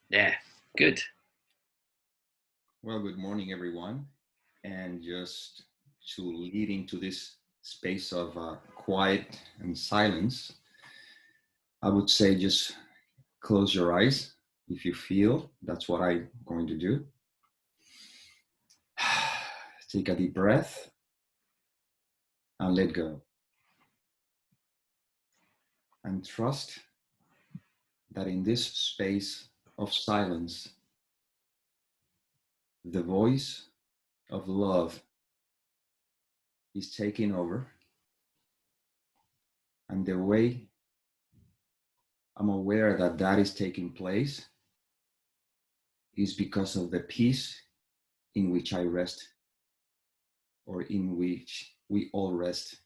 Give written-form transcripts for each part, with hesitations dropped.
Yeah, good. Well, good morning, everyone. And just to lead into this space of quiet and silence, I would say just close your eyes if you feel. That's what I'm going to do. Take a deep breath and let go. And trust that in this space of silence, the voice of love is taking over. And the way I'm aware that that is taking place is because of the peace in which I rest, or in which we all rest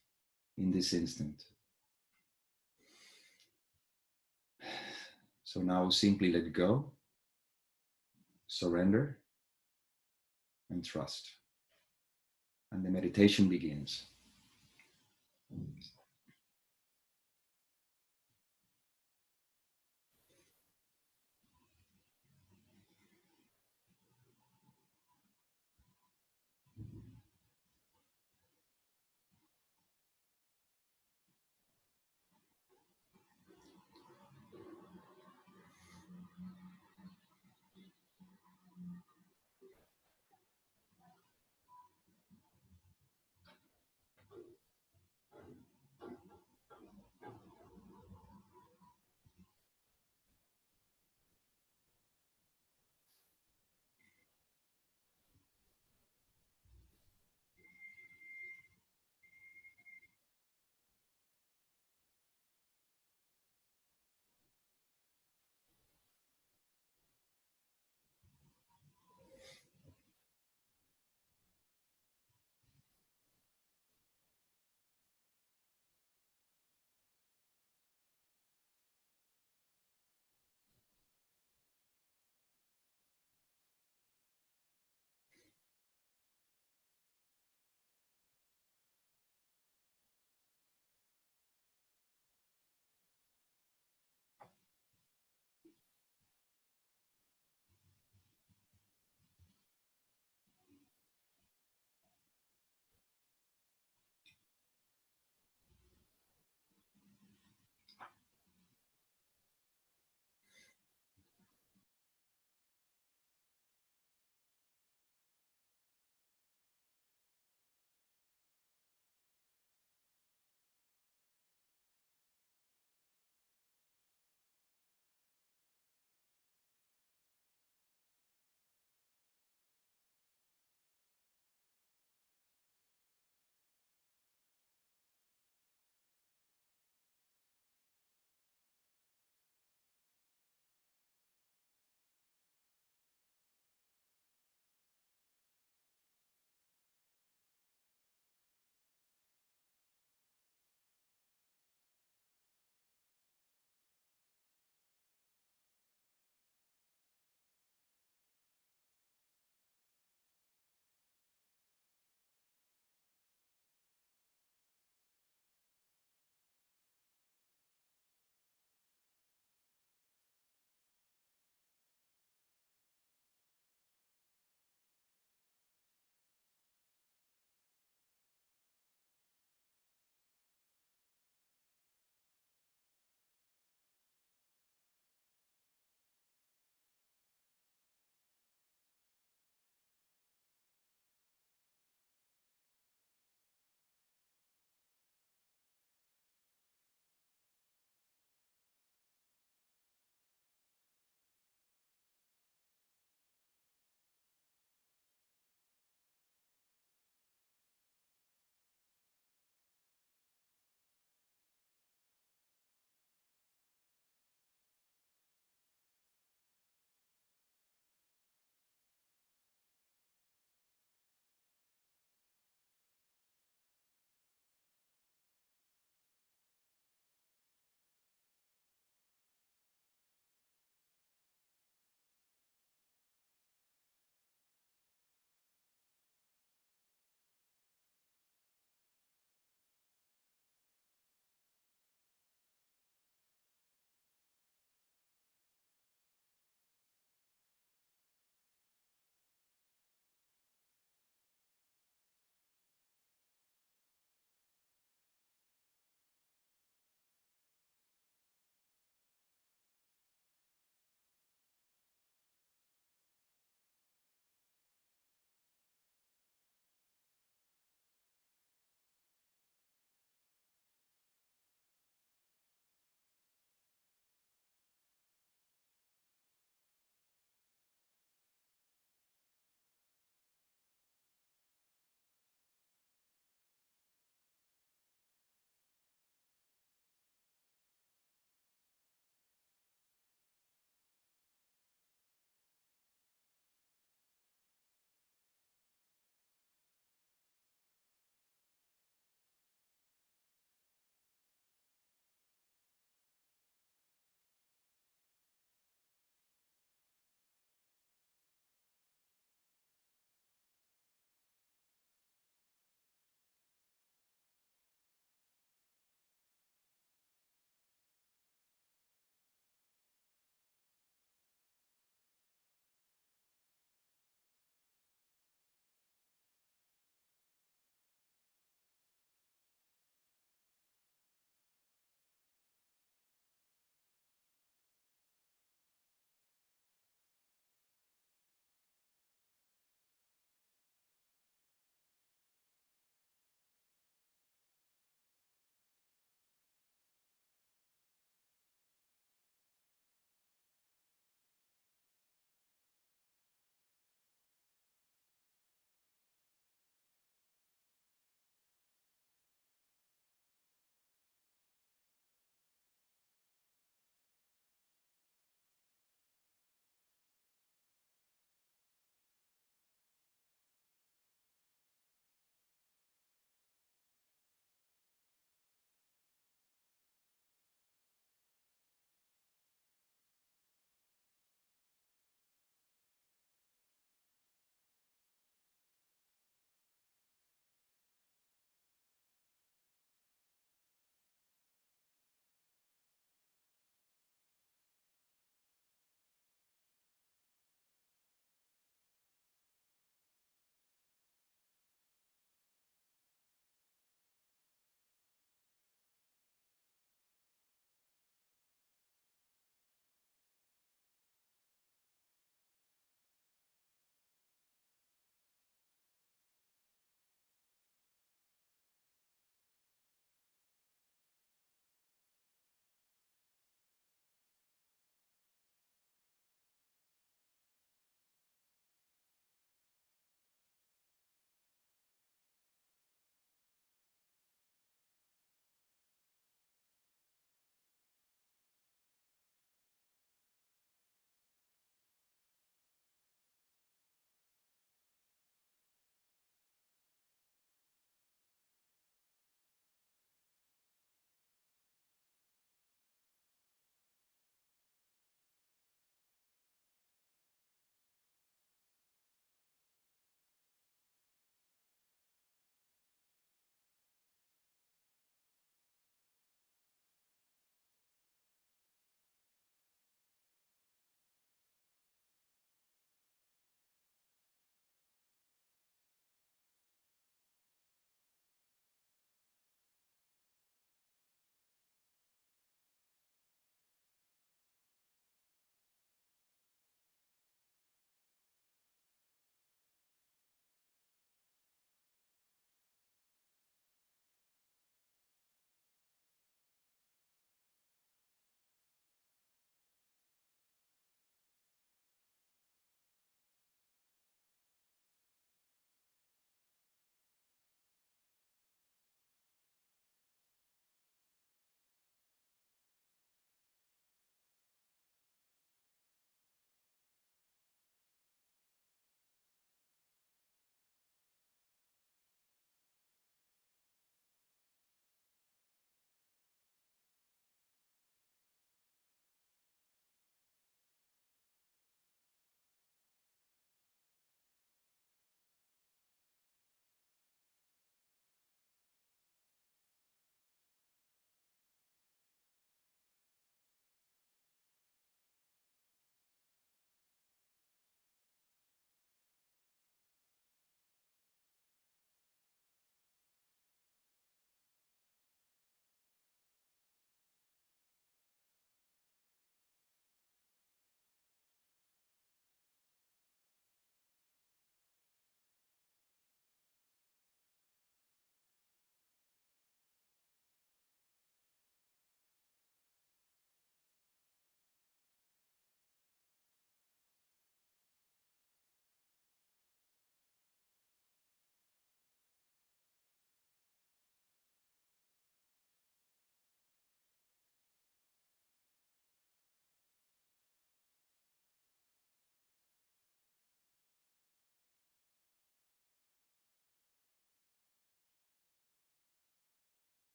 in this instant. So now simply let go, surrender, and trust. And the meditation begins.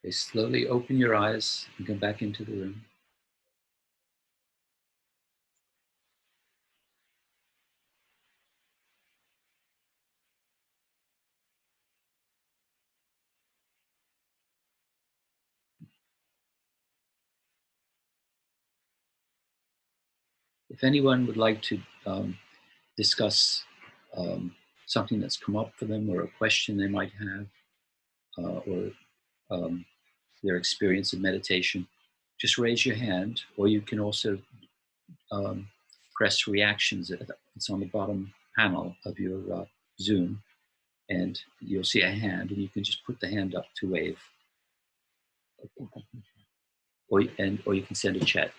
Okay, slowly open your eyes and come back into the room. If anyone would like to discuss something that's come up for them or a question they might have or their experience of meditation, just raise your hand, or you can also press reactions. It's on the bottom panel of your Zoom, and you'll see a hand, and you can just put the hand up to wave, or you can send a chat.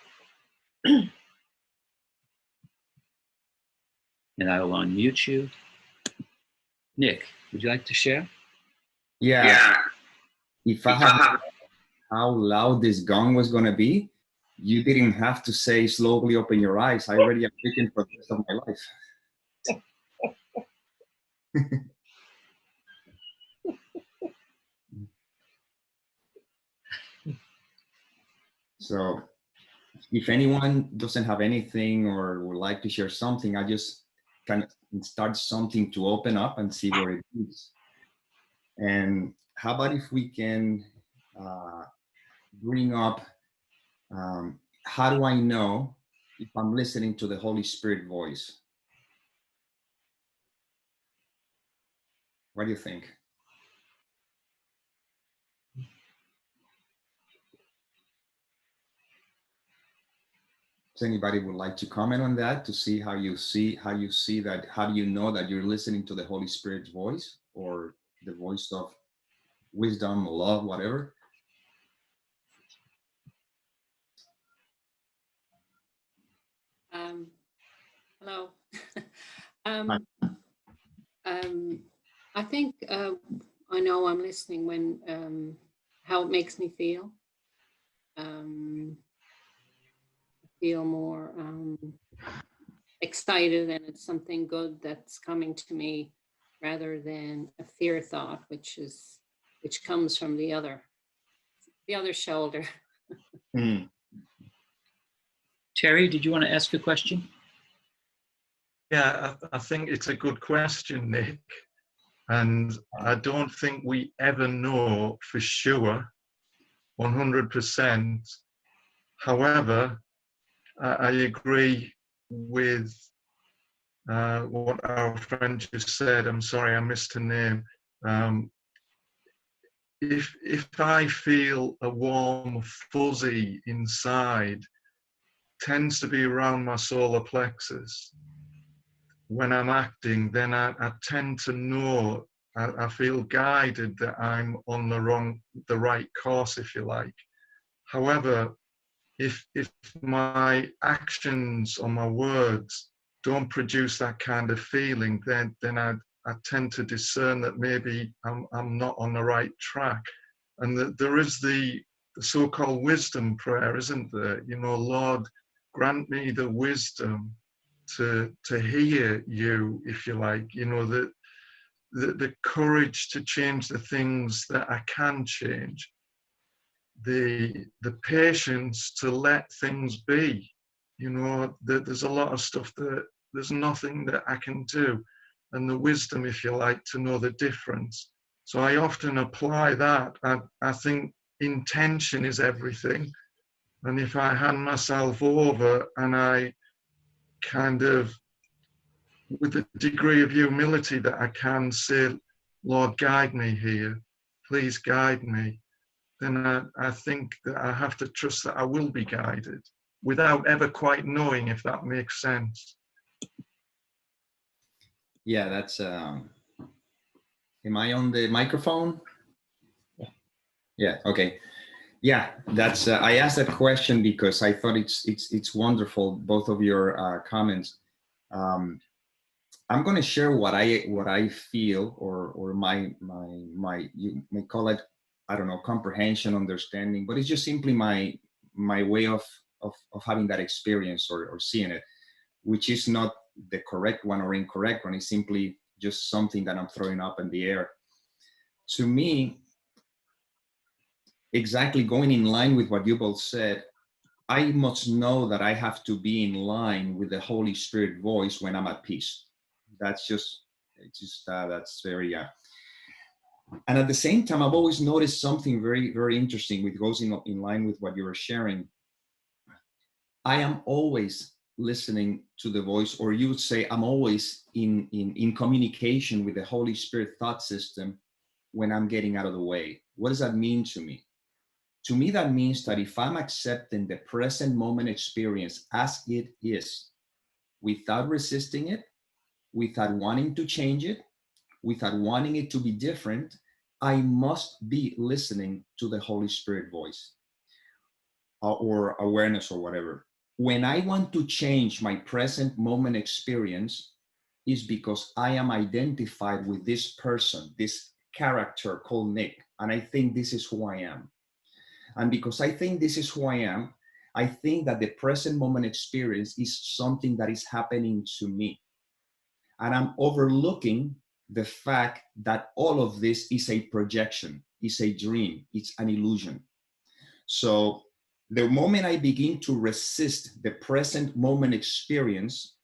And I will unmute you. Nick, would you like to share? Yeah. If I had how loud this gong was going to be, you didn't have to say slowly open your eyes. I already am thinking for the rest of my life. So if anyone doesn't have anything or would like to share something, I just can start something to open up and see where it leads. And how about if we can bring up how do I know if I'm listening to the Holy Spirit voice? What do you think? Does anybody would like to comment on that to see how you see that? How do you know that you're listening to the Holy Spirit's voice or the voice of wisdom, love, whatever? Hello. I think I know I'm listening when how it makes me feel. I feel more excited, and it's something good that's coming to me, rather than a fear thought, which comes from the other shoulder. Mm. Terry, did you want to ask a question? Yeah, I think it's a good question, Nick. And I don't think we ever know for sure, 100%. However, I agree with what our friend just said. I'm sorry, I missed her name. If I feel a warm fuzzy inside, tends to be around my solar plexus. When I'm acting, then I tend to know, I feel guided that I'm on the right course, if you like. However, if my actions or my words don't produce that kind of feeling, then I tend to discern that maybe I'm not on the right track. And that there is the so-called wisdom prayer, isn't there? You know, Lord, grant me the wisdom to hear you, if you like, you know, the courage to change the things that I can change, the patience to let things be. You know, there's a lot of stuff that there's nothing that I can do, and the wisdom, if you like, to know the difference. So I often apply that. I think intention is everything, and if I hand myself over and I kind of, with a degree of humility that I can say, Lord, guide me here, please guide me, then I think that I have to trust that I will be guided without ever quite knowing, if that makes sense. Yeah, that's, am I on the microphone? Yeah, okay. Yeah, that's, I asked that question because I thought it's wonderful, both of your comments. I'm going to share what I feel, or my you may call it, I don't know, comprehension, understanding, but it's just simply my way of having that experience, or seeing it, which is not the correct one or incorrect one. It's simply just something that I'm throwing up in the air. To me, exactly going in line with what you both said, I must know that I have to be in line with the Holy Spirit voice when I'm at peace. That's just, that's very, and at the same time, I've always noticed something very, very interesting, which goes in line with what you were sharing. I am always listening to the voice, or you would say I'm always in communication with the Holy Spirit thought system when I'm getting out of the way. What does that mean to me? To me, that means that if I'm accepting the present moment experience as it is, without resisting it, without wanting to change it, without wanting it to be different, I must be listening to the Holy Spirit voice or awareness or whatever. When I want to change my present moment experience, is because I am identified with this person, this character called Nick, and I think this is who I am. And because I think this is who I am, I think that the present moment experience is something that is happening to me. And I'm overlooking the fact that all of this is a projection, is a dream, it's an illusion. So the moment I begin to resist the present moment experience,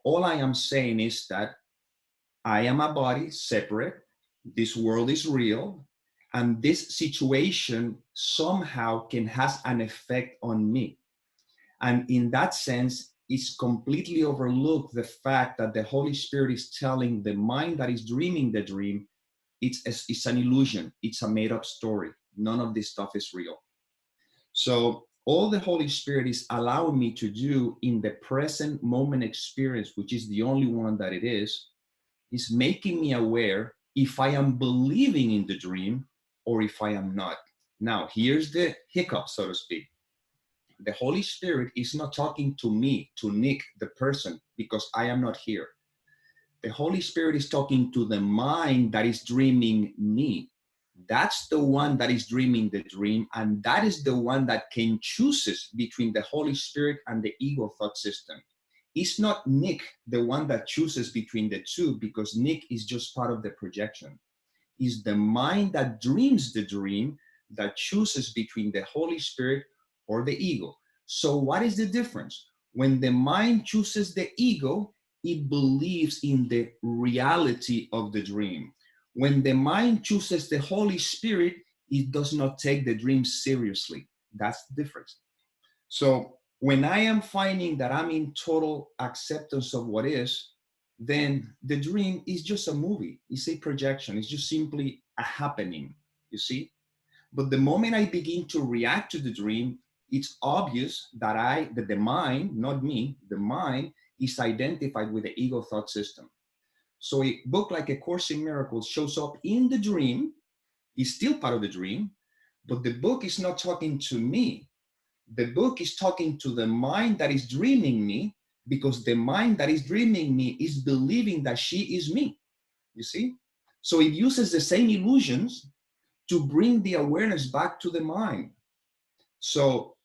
all I am saying is that I am a body separate, this world is real, and this situation somehow can has an effect on me. And in that sense, it's completely overlooked the fact that the Holy Spirit is telling the mind that is dreaming the dream, it's an illusion, it's a made up story. None of this stuff is real. So all the Holy Spirit is allowing me to do in the present moment experience, which is the only one that it is making me aware if I am believing in the dream or if I am not. Now, here's the hiccup, so to speak. The Holy Spirit is not talking to me, to Nick, the person, because I am not here. The Holy Spirit is talking to the mind that is dreaming me. That's the one that is dreaming the dream, and that is the one that can chooses between the Holy Spirit and the ego thought system. It's not Nick, the one that chooses between the two, because Nick is just part of the projection. It's the mind that dreams the dream that chooses between the Holy Spirit or the ego. So what is the difference? When the mind chooses the ego, it believes in the reality of the dream. When the mind chooses the Holy Spirit, it does not take the dream seriously. That's the difference. So when I am finding that I'm in total acceptance of what is, then the dream is just a movie. It's a projection. It's just simply a happening, you see? But the moment I begin to react to the dream, it's obvious that the mind, not me, the mind is identified with the ego thought system. So a book like A Course in Miracles shows up in the dream, is still part of the dream, but the book is not talking to me. The book is talking to the mind that is dreaming me, because the mind that is dreaming me is believing that she is me, you see? So it uses the same illusions to bring the awareness back to the mind. So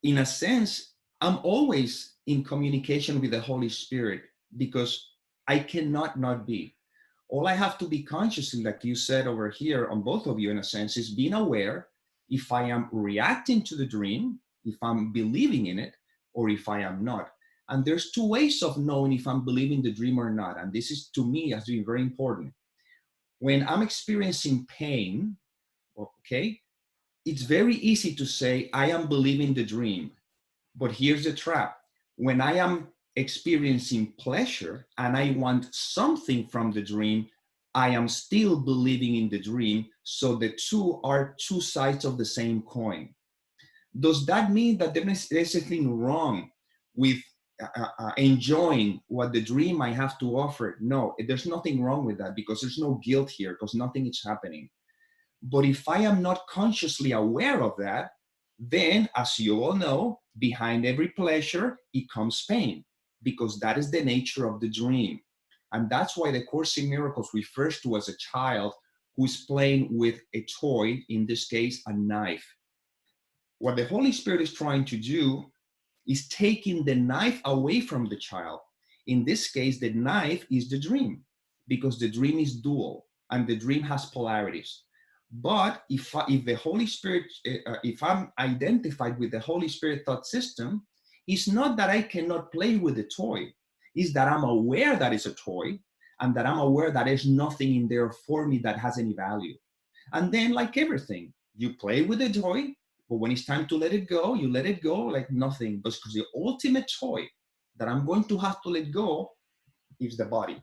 in a sense, I'm always in communication with the Holy Spirit because I cannot not be. All I have to be conscious, like you said over here on both of you, in a sense, is being aware if I am reacting to the dream, if I'm believing in it, or if I am not. And there's two ways of knowing if I'm believing the dream or not. And this is, to me, has been very important. When I'm experiencing pain, okay, it's very easy to say, I am believing the dream. But here's the trap. When I am experiencing pleasure and I want something from the dream, I am still believing in the dream. So the two are two sides of the same coin. Does that mean that there's anything wrong with enjoying what the dream might have to offer? No, there's nothing wrong with that, because there's no guilt here, because nothing is happening. But if I am not consciously aware of that, then, as you all know, behind every pleasure, it comes pain, because that is the nature of the dream. And that's why the Course in Miracles refers to as a child who's playing with a toy, in this case, a knife. What the Holy Spirit is trying to do is taking the knife away from the child. In this case, the knife is the dream, because the dream is dual and the dream has polarities. But if the Holy Spirit, if I'm identified with the Holy Spirit thought system, it's not that I cannot play with the toy. It's that I'm aware that it's a toy, and that I'm aware that there's nothing in there for me that has any value. And then, like everything, you play with the toy, but when it's time to let it go, you let it go like nothing. Because the ultimate toy that I'm going to have to let go is the body.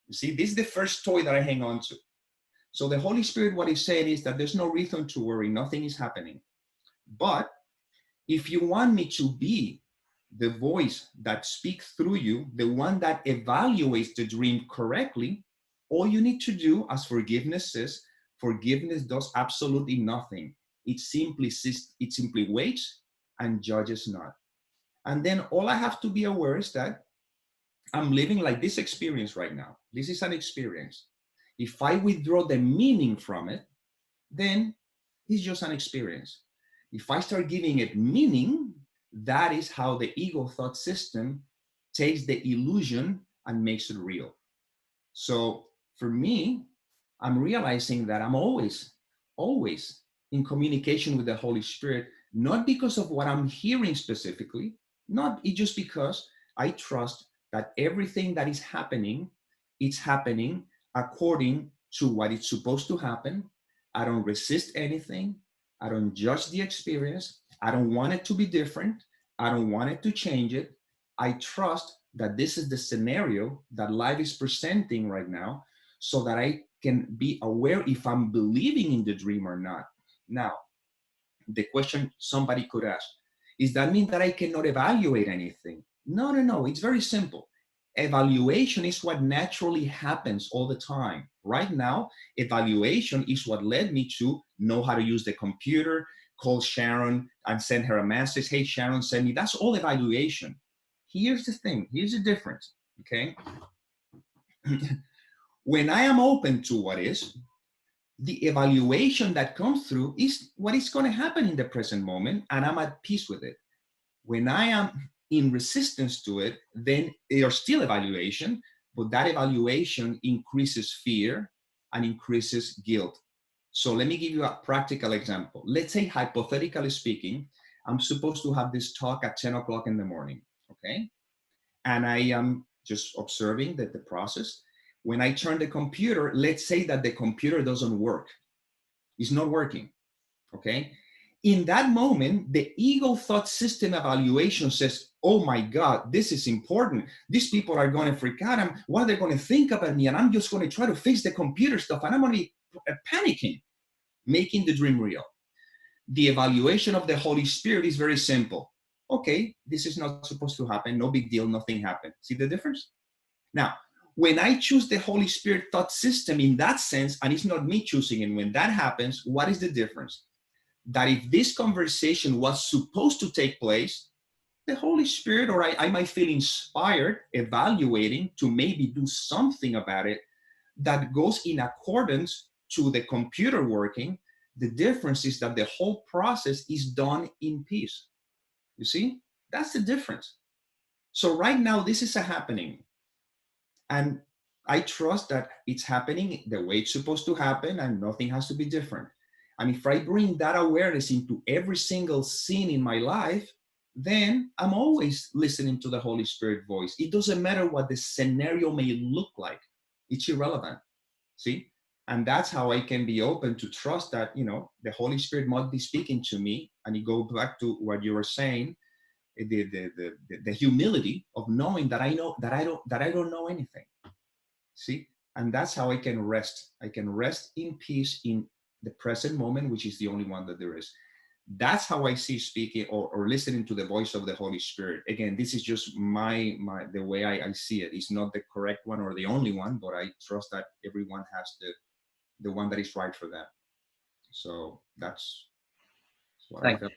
You see, this is the first toy that I hang on to. So the Holy Spirit, what he's saying is that there's no reason to worry, nothing is happening. But if you want me to be the voice that speaks through you, the one that evaluates the dream correctly, all you need to do, as forgiveness says, forgiveness does absolutely nothing. It simply waits and judges not. And then all I have to be aware is that I'm living like this experience right now. This is an experience. If I withdraw the meaning from it, then it's just an experience. If I start giving it meaning, that is how the ego thought system takes the illusion and makes it real. So for me, I'm realizing that I'm always in communication with the Holy Spirit, not because of what I'm hearing specifically, not just because I trust that everything that is happening, it's happening according to what it's supposed to happen. I don't resist anything. I don't judge the experience. I don't want it to be different. I don't want it to change it. I trust that this is the scenario that life is presenting right now, so that I can be aware if I'm believing in the dream or not. Now, the question somebody could ask, is that mean that I cannot evaluate anything? No. It's very simple. Evaluation is what naturally happens all the time. Right now, evaluation is what led me to know how to use the computer, call Sharon and send her a message. Hey, Sharon, send me. That's all evaluation. Here's the thing. Here's the difference. Okay. When I am open to what is, the evaluation that comes through is what is going to happen in the present moment, and I'm at peace with it. When I am in resistance to it, then there's still evaluation, but that evaluation increases fear and increases guilt. So let me give you a practical example. Let's say, hypothetically speaking, I'm supposed to have this talk at 10 o'clock in the morning, okay? And I am just observing the process. When I turn the computer, let's say that the computer doesn't work. It's not working, okay? In that moment, the ego thought system evaluation says, oh my God, this is important. These people are going to freak out. What are they going to think about me? And I'm just going to try to fix the computer stuff. And I'm going to be panicking, making the dream real. The evaluation of the Holy Spirit is very simple. Okay, this is not supposed to happen. No big deal. Nothing happened. See the difference? Now, when I choose the Holy Spirit thought system in that sense, and it's not me choosing it, when that happens, what is the difference? That if this conversation was supposed to take place, the Holy Spirit, or I might feel inspired, evaluating to maybe do something about it that goes in accordance to the computer working. The difference is that the whole process is done in peace. You see? That's the difference. So right now, this is happening. And I trust that it's happening the way it's supposed to happen, and nothing has to be different. And if I bring that awareness into every single scene in my life, then I'm always listening to the Holy Spirit voice. It doesn't matter what the scenario may look like. It's irrelevant. See? And that's how I can be open to trust that, the Holy Spirit might be speaking to me. And you go back to what you were saying, the humility of knowing that I don't know anything. See? And that's how I can rest. I can rest in peace in the present moment, which is the only one that there is. That's how I see speaking or listening to the voice of the Holy Spirit. Again, this is just the way I see it. It's not the correct one or the only one, but I trust that everyone has the one that is right for them. So that's what I felt.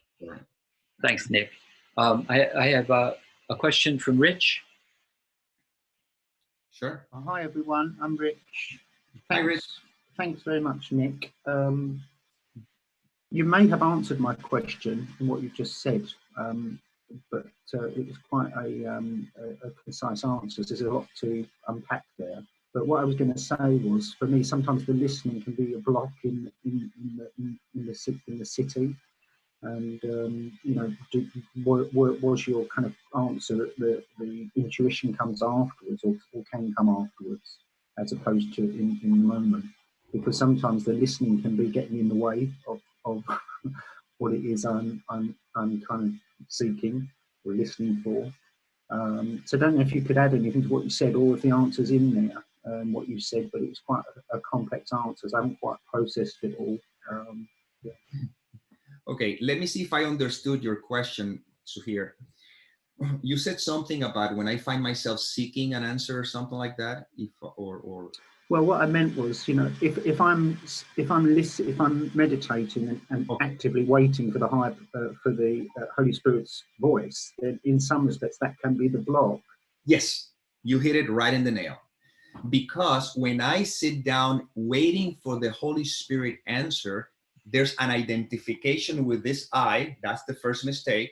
Thanks, Nick. I have a question from Rich. Sure. Hi, everyone. I'm Rich. Hi, Rich. Thanks very much, Nick. You may have answered my question in what you've just said, but it was quite a concise answer. There's a lot to unpack there. But what I was going to say was, for me, sometimes the listening can be a block in the city. And you know, was your kind of answer that the intuition comes afterwards, or can come afterwards, as opposed to in the moment? Because sometimes the listening can be getting in the way of what it is I'm kind of seeking or listening for. So I don't know if you could add anything to what you said, or if the answer's in there, what you said, but it was quite a complex answer, so I haven't quite processed it all. Yeah. Okay, let me see if I understood your question, Suhir. You said something about when I find myself seeking an answer or something like that. Or Well, what I meant was, you know, if I'm meditating and okay. actively waiting for the Holy Spirit's voice, then in some respects that can be the block. Yes, you hit it right in the nail. Because when I sit down waiting for the Holy Spirit answer, there's an identification with this I. That's the first mistake.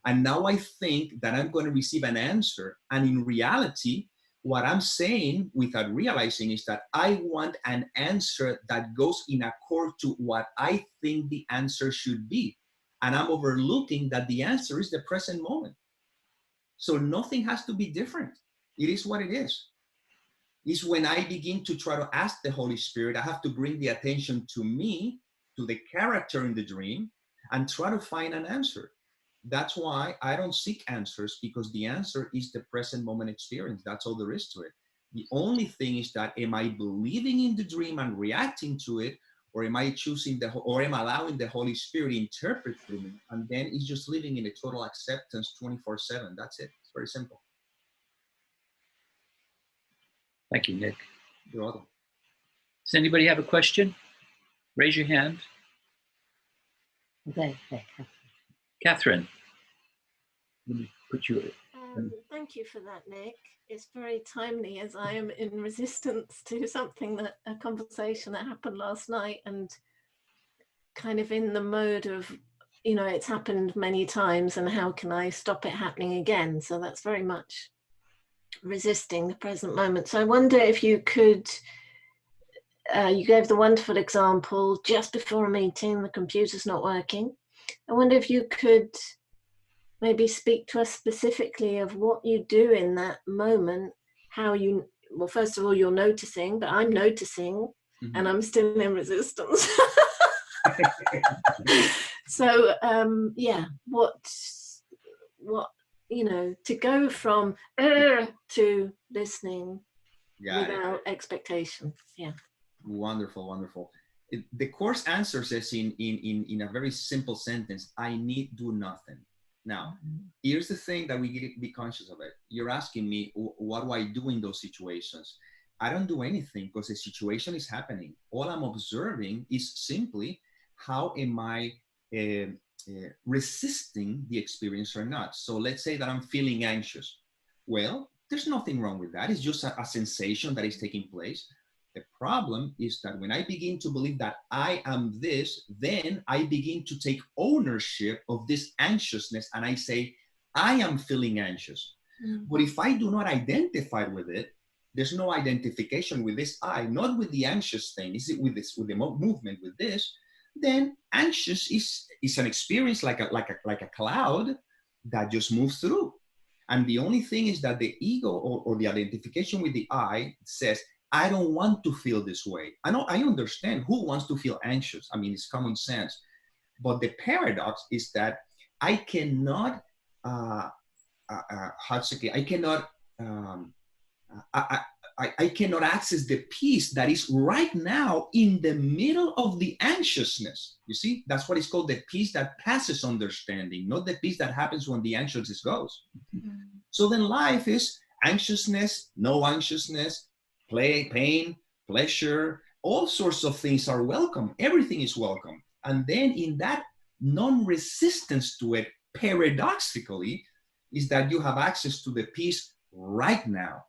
And now I think that I'm going to receive an answer. And in reality, what I'm saying without realizing is that I want an answer that goes in accord to what I think the answer should be. And I'm overlooking that the answer is the present moment. So nothing has to be different. It is what it is. Is when I begin to try to ask the Holy Spirit, I have to bring the attention to me, to the character in the dream, and try to find an answer. That's why I don't seek answers, because the answer is the present moment experience. That's all there is to it. The only thing is that, am I believing in the dream and reacting to it, or am I or am I allowing the Holy Spirit to interpret through me? And then it's just living in a total acceptance 24/7. That's it. It's very simple. Thank you, Nick. You're welcome. Does anybody have a question? Raise your hand. There. Catherine, let me put you. Thank you for that, Nick. It's very timely, as I am in resistance to a conversation that happened last night, and kind of in the mode of, you know, it's happened many times and how can I stop it happening again? So that's very much resisting the present moment. So I wonder if you could, you gave the wonderful example just before a meeting, the computer's not working. I wonder if you could maybe speak to us specifically of what you do in that moment, how you, well, first of all, you're noticing, but I'm noticing, and I'm still in resistance. So, yeah, what, you know, to go from to listening without expectation. Yeah. Wonderful, wonderful. The course answer says in a very simple sentence, I need do nothing. Now, here's the thing that we need to be conscious of it. You're asking me, what do I do in those situations? I don't do anything, because the situation is happening. All I'm observing is simply, how am I resisting the experience or not? So let's say that I'm feeling anxious. Well, there's nothing wrong with that. It's just a sensation that is taking place. The problem is that when I begin to believe that I am this, then I begin to take ownership of this anxiousness, and I say, I am feeling anxious. But if I do not identify with it, there's no identification with this I, not with the anxious thing, is it with the movement with this, then anxious is an experience like a cloud that just moves through. And the only thing is that the ego or the identification with the I says, I don't want to feel this way. I understand who wants to feel anxious. I mean, it's common sense. But the paradox is that I cannot, I cannot access the peace that is right now in the middle of the anxiousness. You see, that's what is called the peace that passes understanding, not the peace that happens when the anxiousness goes. So then life is anxiousness, no anxiousness, play, pain, pleasure, all sorts of things are welcome. Everything is welcome. And then in that non-resistance to it, paradoxically, is that you have access to the peace right now,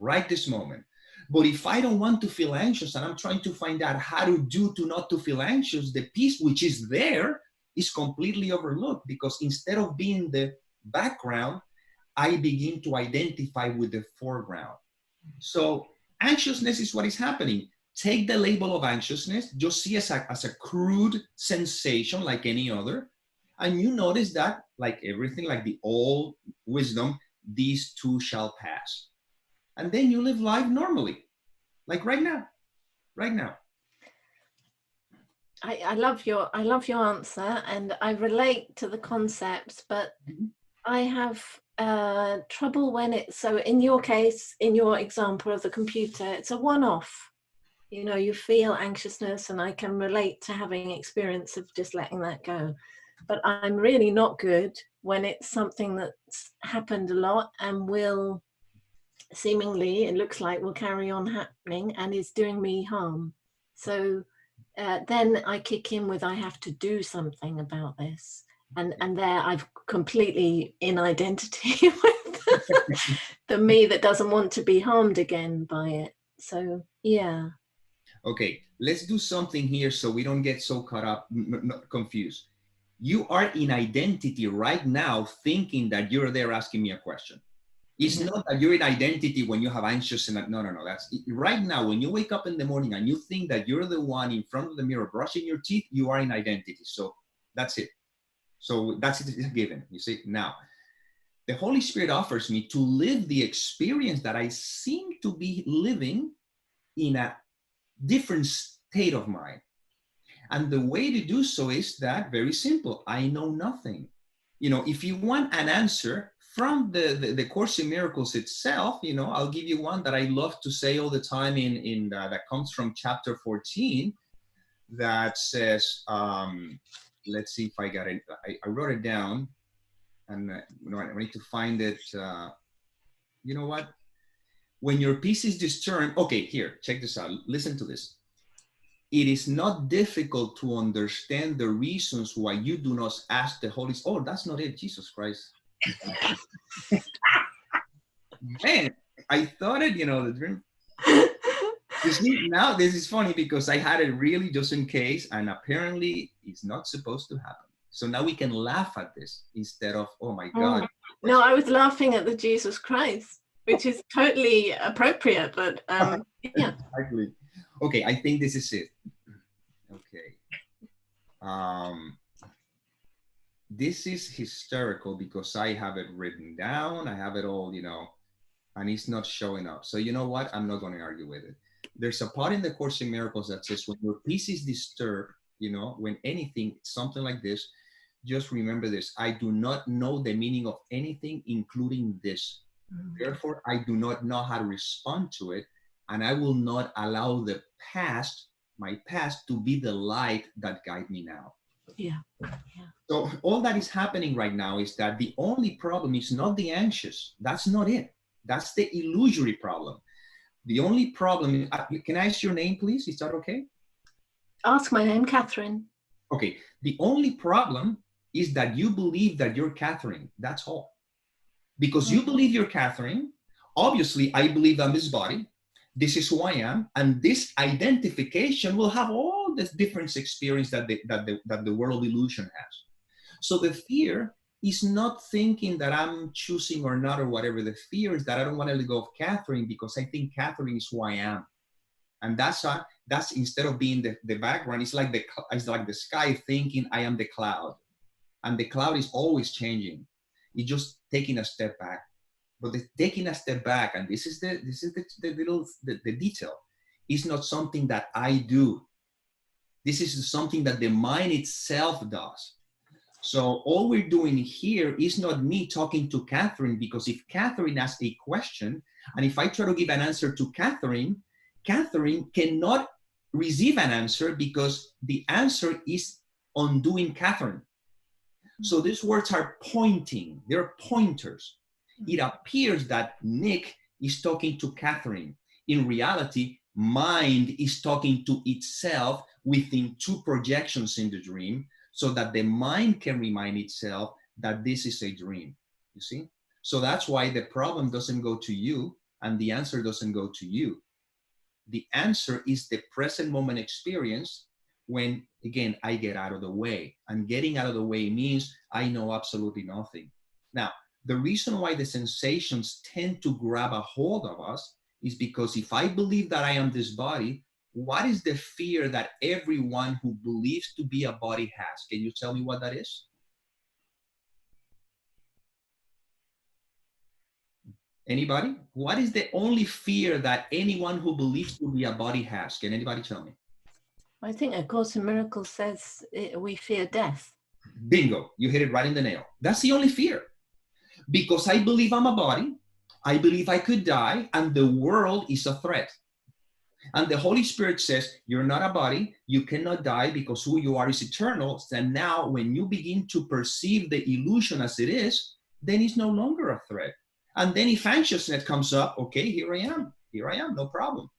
right this moment. But if I don't want to feel anxious and I'm trying to find out how to not to feel anxious, the peace which is there is completely overlooked, because instead of being the background, I begin to identify with the foreground. So Anxiousness is what is happening. Take the label of anxiousness, just see as a crude sensation like any other, and you notice that, like everything, like the old wisdom, these too shall pass. And then you live life normally, like right now, right now. I love your answer, and I relate to the concepts, but I have trouble when it's, so in your case, in your example of the computer, it's a one-off. You know, you feel anxiousness, and I can relate to having experience of just letting that go. But I'm really not good when it's something that's happened a lot and will seemingly, it looks like, will carry on happening and is doing me harm. So then I kick in with, I have to do something about this. And there I've completely in identity with the me that doesn't want to be harmed again by it. So, yeah. Okay, let's do something here so we don't get so caught up, not confused. You are in identity right now thinking that you're there asking me a question. It's not that you're in identity when you have anxious and no. That's right now. When you wake up in the morning and you think that you're the one in front of the mirror brushing your teeth, you are in identity. So that's it. So that's it, it's given. You see, now the Holy Spirit offers me to live the experience that I seem to be living in a different state of mind. And the way to do so is that very simple. I know nothing. You know, if you want an answer from the Course in Miracles itself, you know, I'll give you one that I love to say all the time that comes from chapter 14 that says, let's see if I got it. I wrote it down and I need to find it. You know what? When your peace is disturbed, okay, here, check this out. Listen to this. It is not difficult to understand the reasons why you do not ask the Holy Spirit. Oh, that's not it, Jesus Christ. Man, I thought it, you know, the dream. You see, now this is funny because I had it really just in case, and apparently it's not supposed to happen. So now we can laugh at this instead of, oh my God. No, I was laughing at the Jesus Christ, which is totally appropriate, but yeah. Exactly. Okay, I think this is it. Okay. This is hysterical because I have it written down. I have it all, you know, and it's not showing up. So you know what? I'm not going to argue with it. There's a part in the Course in Miracles that says when your peace is disturbed, you know, when anything, something like this, just remember this. I do not know the meaning of anything, including this. Therefore, I do not know how to respond to it. And I will not allow the past, my past, to be the light that guide me now. Yeah. So all that is happening right now is that the only problem is not the anxious. That's not it. That's the illusory problem. The only problem, can I ask your name, please? Is that okay? Ask my name, Catherine. Okay. The only problem is that you believe that you're Catherine. That's all. Because you believe you're Catherine, obviously I believe I'm this body. This is who I am. And this identification will have all this different experience that the world illusion has. So the fear is not thinking that I'm choosing or not or whatever. The fear is that I don't want to let go of Catherine because I think Catherine is who I am. And that's instead of being the background, it's like the sky thinking I am the cloud. And the cloud is always changing. It's just taking a step back. But taking a step back, and this is the detail, is not something that I do. This is something that the mind itself does. So all we're doing here is not me talking to Catherine, because if Catherine asks a question, and if I try to give an answer to Catherine, Catherine cannot receive an answer because the answer is undoing Catherine. So these words are pointing, they're pointers. It appears that Nick is talking to Catherine. In reality, mind is talking to itself within two projections in the dream, so that the mind can remind itself that this is a dream, you see? So that's why the problem doesn't go to you and the answer doesn't go to you. The answer is the present moment experience when, again, I get out of the way. And getting out of the way means I know absolutely nothing. Now, the reason why the sensations tend to grab a hold of us is because if I believe that I am this body, what is the fear that everyone who believes to be a body has? Can you tell me what that is? Anybody? What is the only fear that anyone who believes to be a body has? Can anybody tell me? I think A Course in Miracles says we fear death. Bingo, you hit it right in the nail. That's the only fear. Because I believe I'm a body, I believe I could die, and the world is a threat. And the Holy Spirit says, you're not a body, you cannot die because who you are is eternal. And now when you begin to perceive the illusion as it is, then it's no longer a threat. And then if anxiousness comes up, okay, here I am, no problem.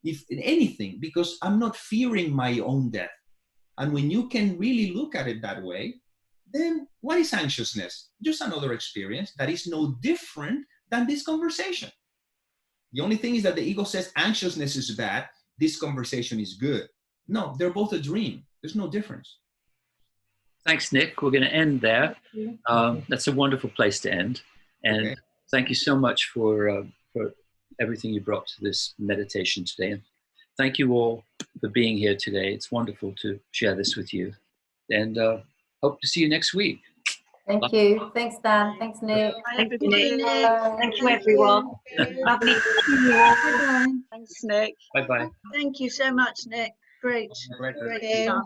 If anything, because I'm not fearing my own death. And when you can really look at it that way, then what is anxiousness? Just another experience that is no different than this conversation. The only thing is that the ego says anxiousness is bad, this conversation is good. No, they're both a dream. There's no difference. Thanks, Nick. We're going to end there. That's a wonderful place to end. And thank you so much for everything you brought to this meditation today. And thank you all for being here today. It's wonderful to share this with you. And hope to see you next week. Thank you. Thanks, Dan. Thanks, Nick. Thank you, Nick. Bye. Thank you, everyone. Lovely to see you all. Bye-bye. Thanks, Nick. Bye-bye. Thank you so much, Nick. Great Great. stuff.